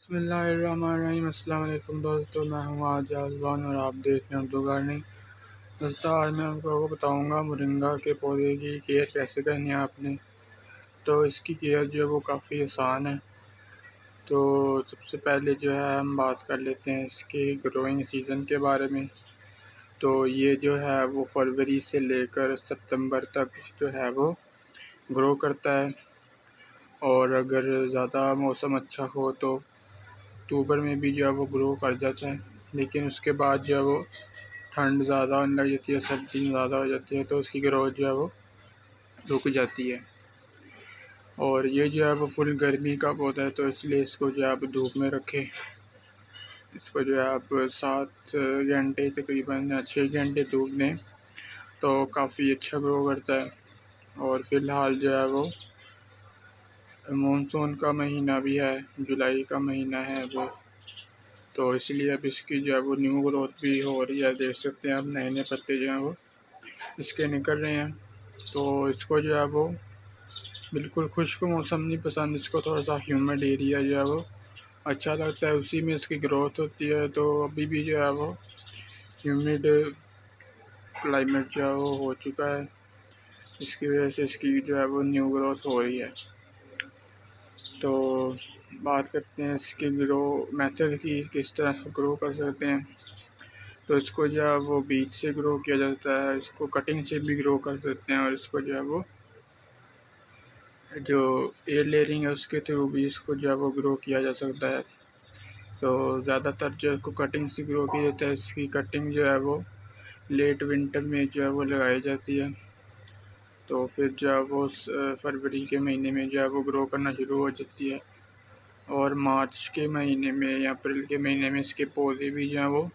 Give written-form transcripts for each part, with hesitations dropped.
बिस्मिल्लाहिर्रहमानिर्रहीम। अस्सलाम वालेकुम दोस्तों, मैं हूँ आज आज़बान और आप देख रहे हैं उर्दू गार्डनिंग। दोस्तों, आज मैं आपको बताऊँगा मोरिंगा के पौधे की केयर कैसे करनी है आपने। तो इसकी केयर जो है वो काफ़ी आसान है। तो सबसे पहले जो है हम बात कर लेते हैं इसके ग्रोइंग सीज़न के बारे में। तो ये जो है वो फरवरी से लेकर सितंबर तक जो है वो ग्रो करता है, और अगर ज़्यादा मौसम अच्छा हो तो अक्टूबर में भी जो है वो ग्रो कर जाता है। लेकिन उसके बाद जो है वो ठंड ज़्यादा होने लग जाती है, सर्दी ज़्यादा हो जाती है, तो उसकी ग्रोथ जो है वो रुक जाती है। और ये जो है वो फुल गर्मी का पौधा है, तो इसलिए इसको जो है आप धूप में रखें। इसको जो है आप 7 घंटे तकरीबन या 6 घंटे धूप दें तो काफ़ी अच्छा ग्रो करता है। और फ़िलहाल जो है वो मानसून का महीना भी है, जुलाई का महीना है वो, तो इसलिए अब इसकी जो है वो न्यू ग्रोथ भी हो रही है। देख सकते हैं अब नए नए पत्ते जो हैं वो इसके निकल रहे हैं। तो इसको जो है वो बिल्कुल खुश्क मौसम नहीं पसंद, इसको थोड़ा सा ह्यूमिड एरिया जो है वो अच्छा लगता है, उसी में इसकी ग्रोथ होती है। तो अभी भी जो है वो ह्यूमिड क्लाइमेट जो है वो हो चुका है, इसकी वजह से इसकी जो है वो न्यू ग्रोथ हो रही है। तो बात करते हैं इसके ग्रो मेथड की, किस तरह ग्रो कर सकते हैं। तो इसको जो है वो बीज से ग्रो किया जाता है, इसको कटिंग से भी ग्रो कर सकते हैं, और इसको जो है वो जो एयर लेयरिंग है उसके थ्रू भी इसको जो है वो ग्रो किया जा सकता है। तो ज़्यादातर जो इसको कटिंग से ग्रो किया जाता है, इसकी कटिंग जो है वो लेट विंटर में जो है वो लगाई जाती है। तो फिर जो है वो फरवरी के महीने में जो है वो ग्रो करना शुरू हो जाती है, और मार्च के महीने में या अप्रैल के महीने में इसके पौधे भी जो है वो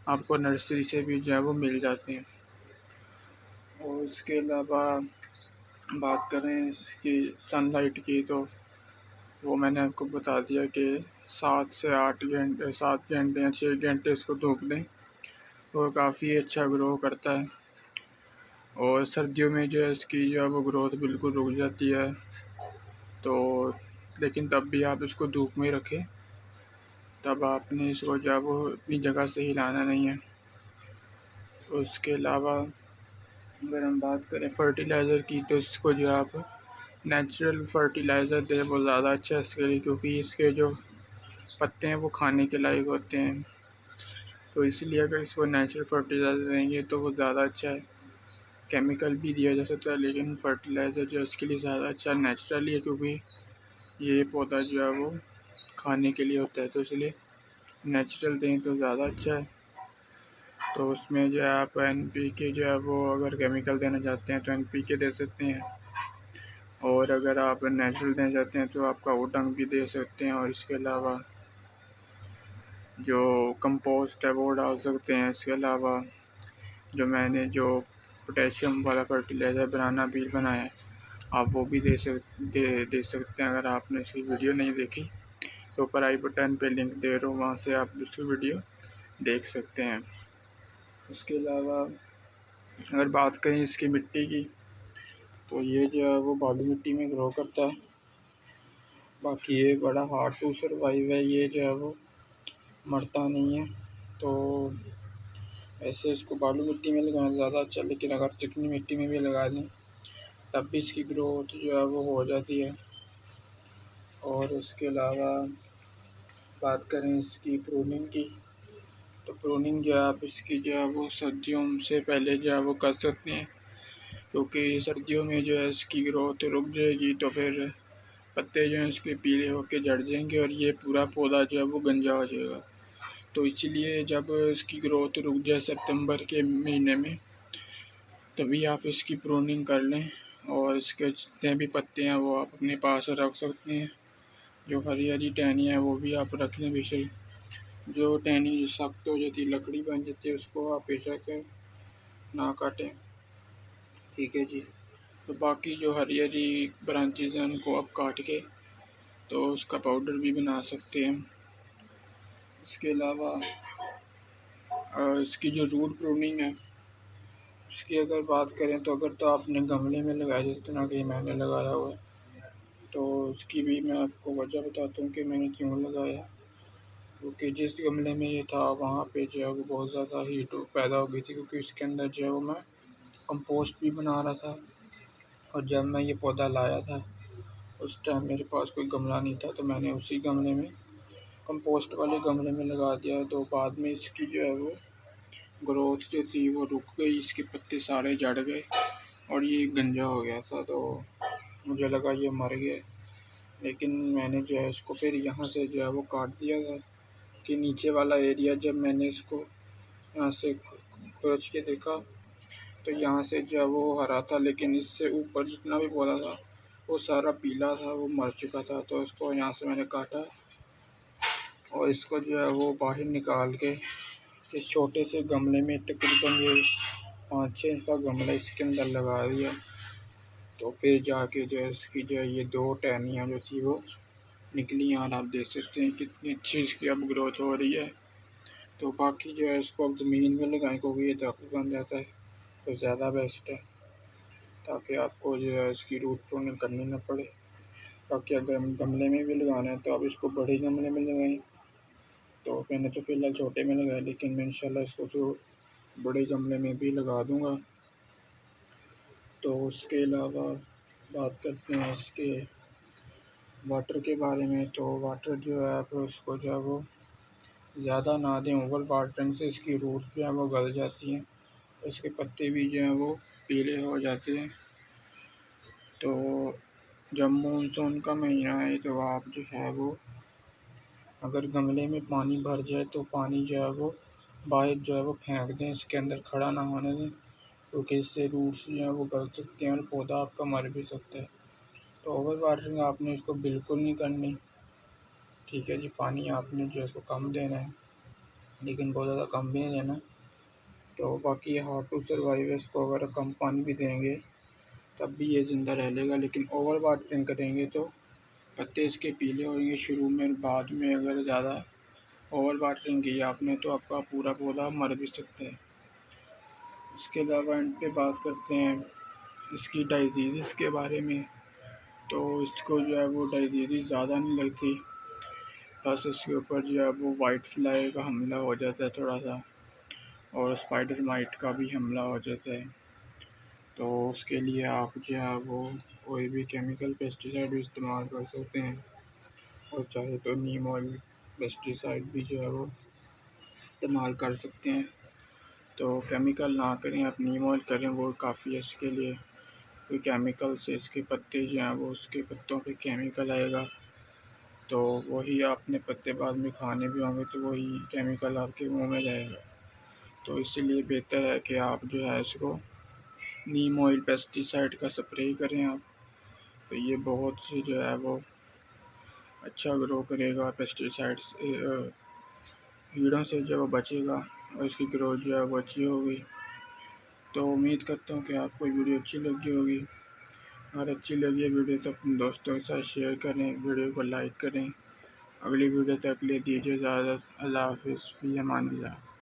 आपको नर्सरी से भी जो है वो मिल जाते हैं। और इसके अलावा बात करें इसकी सनलाइट की, तो वो मैंने आपको बता दिया कि 7 घंटे या 6 घंटे इसको धूप दें, वो काफ़ी अच्छा ग्रो करता है। और सर्दियों में जो है इसकी जो है वो ग्रोथ बिल्कुल रुक जाती है, तो लेकिन तब भी आप इसको धूप में रखें, तब आपने इसको जो है वो अपनी जगह से हिलाना नहीं है। उसके अलावा अगर हम बात करें फर्टिलाइज़र की, तो इसको जो आप नेचुरल फर्टिलाइज़र दें वो ज़्यादा अच्छा है इसके लिए, क्योंकि इसके जो पत्ते हैं वो खाने के लायक होते हैं। तो इसलिए अगर इसको नेचुरल फर्टिलाइज़र देंगे तो वो ज़्यादा अच्छा है। केमिकल भी दिया जा सकता है, लेकिन फर्टिलाइज़र जो है इसके लिए ज़्यादा अच्छा नेचुरली है, क्योंकि ये पौधा जो है वो खाने के लिए होता है, तो इसलिए नेचुरल दें तो ज़्यादा अच्छा है। तो उसमें जो है आप NPK जो है वो अगर केमिकल देना चाहते हैं तो NPK दे सकते हैं, और अगर आप नेचुरल देना चाहते हैं तो आप काऊ डंग भी दे सकते हैं। और इसके अलावा जो कंपोस्ट है वो डाल सकते हैं। इसके अलावा जो मैंने जो पोटेशियम वाला फर्टिलाइज़र बनाना बीज बनाया है, आप वो भी दे सकते हैं। अगर आपने इसकी वीडियो नहीं देखी तो ऊपर आई बटन पे लिंक दे रहा हूँ, वहाँ से आप इसकी वीडियो देख सकते हैं। उसके अलावा अगर बात करें इसकी मिट्टी की, तो ये जो है वो बालू मिट्टी में ग्रो करता है। बाकी ये बड़ा हार्ड टू सर्वाइव है, ये जो है वो मरता नहीं है। तो ऐसे इसको बालू मिट्टी में लगाना ज़्यादा अच्छा, लेकिन अगर चिकनी मिट्टी में भी लगा दें तब भी इसकी ग्रोथ जो है वो हो जाती है। और उसके अलावा बात करें इसकी प्रूनिंग की, तो प्रूनिंग जो है आप इसकी जो है वो सर्दियों से पहले जो है वो कर सकते हैं, क्योंकि सर्दियों में जो है इसकी ग्रोथ रुक जाएगी, तो फिर पत्ते जो हैं इसके पीले होकर झड़ जाएंगे और ये पूरा पौधा जो है वो गंजा हो जाएगा। तो इसीलिए जब इसकी ग्रोथ रुक जाए सितंबर के महीने में, तभी आप इसकी प्रूनिंग कर लें, और इसके जितने भी पत्ते हैं वो आप अपने पास रख सकते हैं। जो हरी हरी टहनी है वो भी आप रख लें बेशक, जो टहनी सख्त हो जाती है, लकड़ी बन जाती है, उसको आप बेशक ना काटें, ठीक है जी। तो बाकी जो हरी हरी ब्रांचेज हैं उनको आप काट के तो उसका पाउडर भी बना सकते हैं। इसके अलावा इसकी जो रूट प्रूनिंग है उसकी अगर बात करें, तो अगर तो आपने गमले में लगाया जिस तरह कि मैंने लगाया हुआ है, तो उसकी भी मैं आपको वजह बताता हूँ कि मैंने क्यों लगाया। क्योंकि जिस गमले में ये था वहाँ पे जो है वो बहुत ज़्यादा हीट पैदा हो गई थी, क्योंकि इसके अंदर जो है वो मैं कंपोस्ट भी बना रहा था। और जब मैं ये पौधा लाया था उस टाइम मेरे पास कोई गमला नहीं था, तो मैंने उसी गमले में, कंपोस्ट वाले गमले में लगा दिया। तो बाद में इसकी जो है वो ग्रोथ जो थी वो रुक गई, इसके पत्ते सारे झड़ गए और ये गंजा हो गया था। तो मुझे लगा ये मर गया, लेकिन मैंने जो है इसको फिर यहाँ से जो है वो काट दिया था कि नीचे वाला एरिया, जब मैंने इसको यहाँ से खोज के देखा तो यहाँ से जो है वो हरा था, लेकिन इससे ऊपर जितना भी पौधा था वो सारा पीला था, वो मर चुका था। तो इसको यहाँ से मैंने काटा और इसको जो है वो बाहर निकाल के इस छोटे से गमले में, तकरीबन ये 5-6 इंच का गमला, इसके अंदर लगा दिया। तो फिर जाके जो है इसकी जो है ये 2 टहनियाँ जो थी वो निकली, और आप देख सकते हैं कितनी अच्छी इसकी अब ग्रोथ हो रही है। तो बाकी जो है इसको अब ज़मीन में लगाएं, क्योंकि ये दरख्त बन जाता है तो ज़्यादा बेस्ट है, ताकि आपको जो है इसकी रूट प्रूनिंग करनी ना पड़े। बाकी अगर गमले में भी लगाना है तो आप इसको बड़े गमले में लगाएं। तो मैंने तो फ़िलहाल छोटे में लगाया, लेकिन मैं इंशाल्लाह इसको जो बड़े गमले में भी लगा दूँगा। तो उसके अलावा बात करते हैं इसके वाटर के बारे में। तो वाटर जो है आप उसको जो है वो ज़्यादा ना दें, ओवर वाटरिंग से इसकी रूट जो है वो गल जाती हैं, इसके पत्ते भी जो हैं वो पीले हो जाते हैं। तो जब मानसून का महीना है तो आप जो है वो अगर गमले में पानी भर जाए तो पानी जो है वो बाहर जो है वो फेंक दें, इसके अंदर खड़ा ना होने दें, क्योंकि इससे रूट्स जो हैं वो गल सकते हैं और पौधा आपका मर भी सकता है। तो ओवर वाटरिंग आपने इसको बिल्कुल नहीं करनी, ठीक है जी। पानी आपने जो है इसको कम देना है, लेकिन बहुत ज़्यादा कम भी नहीं देना। तो बाकी हाउ टू सर्वाइव है, इसको अगर कम पानी भी देंगे तब भी ये ज़िंदा रह लेगा, लेकिन ओवर वाटरिंग करेंगे तो पत्ते इसके पीले होंगे शुरू में, बाद में अगर ज़्यादा ओवर वाटरिंग की आपने तो आपका पूरा पौधा मर भी सकता है। इसके अलावा एंड पे बात करते हैं इसकी डिजीज़ के बारे में। तो इसको जो है वो डिजीज़ ज़्यादा नहीं लगती, बस इसके ऊपर जो है वो वाइट फ्लाई का हमला हो जाता है थोड़ा सा, और स्पाइडर माइट का भी हमला हो जाता है। तो उसके लिए आप जो है वो कोई भी केमिकल पेस्टिसाइड भी इस्तेमाल कर सकते हैं, और चाहे तो नीम ऑयल पेस्टिसाइड भी जो है वो इस्तेमाल कर सकते हैं। तो केमिकल ना करें, आप नीम ऑयल करें, वो काफ़ी है इसके लिए। कोई केमिकल से इसके पत्ते जो हैं वो, उसके पत्तों पे केमिकल आएगा तो वही आपने पत्ते बाद में खाने भी होंगे तो वही केमिकल आपके मुंह में जाएगा। तो इसीलिए बेहतर है कि आप जो है इसको नीम ऑयल पेस्टिसाइड का स्प्रे करें आप, तो ये बहुत ही जो है वो अच्छा ग्रो करेगा, पेस्टिसाइड्स कीड़ों से जो वो बचेगा और इसकी ग्रोथ जो है वो अच्छी होगी। तो उम्मीद करता हूँ कि आपको वीडियो अच्छी लगी होगी। अगर अच्छी लगी है वीडियो तो अपने दोस्तों के साथ शेयर करें, वीडियो को लाइक करें। अगली वीडियो तक ले दीजिए इजाज़त। अल्लाह हाफ़िज़, फ़ी अमान अल्लाह।